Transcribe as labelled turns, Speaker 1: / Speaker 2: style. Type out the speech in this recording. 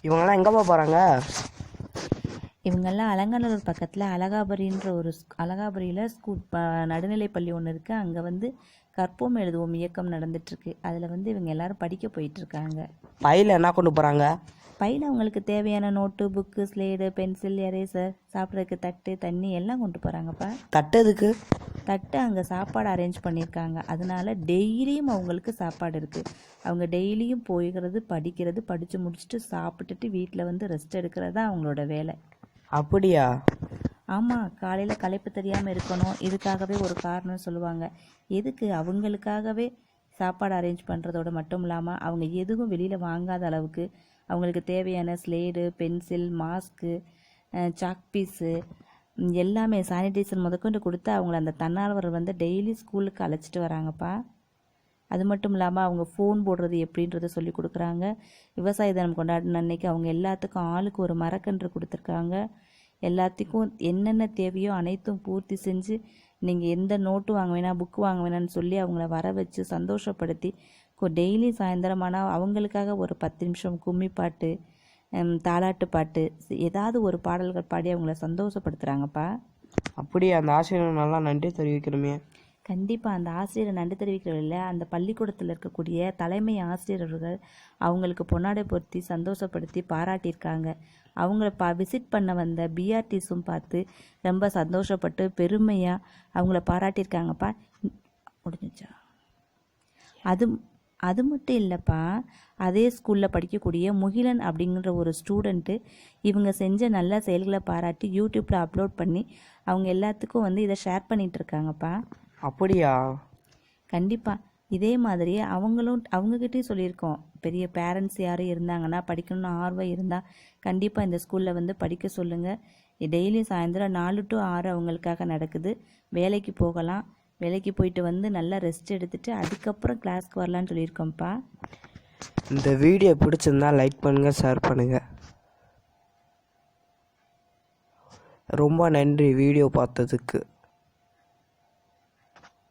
Speaker 1: இவங்கெல்லாம் எங்கப்பா போகிறாங்க?
Speaker 2: இவங்கெல்லாம் அலங்காநல்லூர் பக்கத்தில் அழகாபுரின்ற ஒரு அழகாபுரியில் நடுநிலைப்பள்ளி ஒன்று இருக்குது. அங்கே வந்து கற்போம் எழுதுவோம் இயக்கம் நடந்துட்டுருக்கு. அதில் வந்து இவங்க எல்லாரும் படிக்க போயிட்டுருக்காங்க.
Speaker 1: பையில் என்ன கொண்டு போகிறாங்க?
Speaker 2: பையில் அவங்களுக்கு தேவையான note, book, slate, pencil, eraser, சாப்பிட்றதுக்கு தட்டு, தண்ணி எல்லாம் கொண்டு போகிறாங்கப்பா.
Speaker 1: தட்டு எதுக்கு?
Speaker 2: தட்டு அங்கே சாப்பாடு அரேஞ்ச் பண்ணியிருக்காங்க. அதனால டெய்லியும் அவங்களுக்கு சாப்பாடு இருக்குது. அவங்க டெய்லியும் போய்கிறது, படிக்கிறது, படித்து முடிச்சுட்டு சாப்பிட்டுட்டு வீட்டில் வந்து ரெஸ்ட் எடுக்கிறது தான் அவங்களோட வேலை.
Speaker 1: அப்படியா?
Speaker 2: ஆமாம், காலையில் களைப்பு தெரியாமல் இருக்கணும், இதுக்காகவே ஒரு காரணம் சொல்லுவாங்க. எதுக்கு? அவங்களுக்காகவே சாப்பாடு அரேஞ்ச் பண்ணுறதோட மட்டும் இல்லாமல் அவங்க எதுவும் வெளியில் வாங்காத அளவுக்கு அவங்களுக்கு தேவையான slate, pencil, mask, chalk piece எல்லாமே சானிடைசர் முதற்கொண்டு கொடுத்து அவங்கள அந்த தன்னார்வலர் வந்து டெய்லி ஸ்கூலுக்கு அழைச்சிட்டு வராங்கப்பா. அது மட்டும் இல்லாமல் அவங்க ஃபோன் போடுறது எப்படின்றத சொல்லி கொடுக்குறாங்க. விவசாய தினம் கொண்டாடின அன்னைக்கு அவங்க எல்லாத்துக்கும் ஆளுக்கு ஒரு மரக்கன்று கொடுத்துருக்காங்க. எல்லாத்துக்கும் என்னென்ன தேவையோ அனைத்தும் பூர்த்தி செஞ்சு நீங்கள் எந்த நோட்டு வாங்க வேணாம், புக்கு வாங்க வேணான்னு சொல்லி அவங்கள வர வச்சு சந்தோஷப்படுத்தி டெய்லி சாயந்தரமானால் அவங்களுக்காக ஒரு 10 நிமிஷம் கும்மி பாட்டு, தாலாட்டு பாட்டு, ஏதாவது ஒரு பாடல்கள் பாடி அவங்கள சந்தோஷப்படுத்துகிறாங்கப்பா.
Speaker 1: அப்படியே அந்த ஆசிரியர் நல்லா நன்றி தெரிவிக்கணுமே.
Speaker 2: கண்டிப்பாக அந்த ஆசிரியரை நன்றி தெரிவிக்கிறதில்ல, அந்த பள்ளிக்கூடத்தில் இருக்கக்கூடிய தலைமை ஆசிரியர்கள் அவங்களுக்கு பொன்னாடை பொருத்தி சந்தோஷப்படுத்தி பாராட்டியிருக்காங்க. அவங்கள விசிட் பண்ண வந்த பிஆர்டிஸும் பார்த்து ரொம்ப சந்தோஷப்பட்டு பெருமையாக அவங்கள பாராட்டியிருக்காங்கப்பா. முடிஞ்சிச்சா? அது மட்டும் இல்லைப்பா, அதே ஸ்கூலில் படிக்கக்கூடிய முகிலன் அப்படிங்கிற ஒரு ஸ்டூடெண்ட்டு இவங்க செஞ்ச நல்ல செயல்களை பாராட்டி யூடியூப்பில் அப்லோட் பண்ணி அவங்க எல்லாத்துக்கும் வந்து இதை ஷேர் பண்ணிகிட்ருக்காங்கப்பா.
Speaker 1: அப்படியா?
Speaker 2: கண்டிப்பாக. இதே மாதிரி அவங்கக்கிட்டேயும் சொல்லியிருக்கோம், பெரிய பேரண்ட்ஸ் யாரும் இருந்தாங்கன்னா, படிக்கணும்னு ஆர்வம் இருந்தால் கண்டிப்பாக இந்த ஸ்கூலில் வந்து படிக்க சொல்லுங்கள். டெய்லி சாயந்தரம் 4 to 6 அவங்களுக்காக நடக்குது. வேலைக்கு போகலாம், வேலைக்கு போயிட்டு வந்து நல்லா ரெஸ்ட் எடுத்துகிட்டு அதுக்கப்புறம் கிளாஸ்க்கு வரலான்னு சொல்லியிருக்கோம்ப்பா.
Speaker 1: இந்த வீடியோ பிடிச்சிருந்தா லைக் பண்ணுங்கள், ஷேர் பண்ணுங்கள். ரொம்ப நன்றி வீடியோ பார்த்ததுக்கு.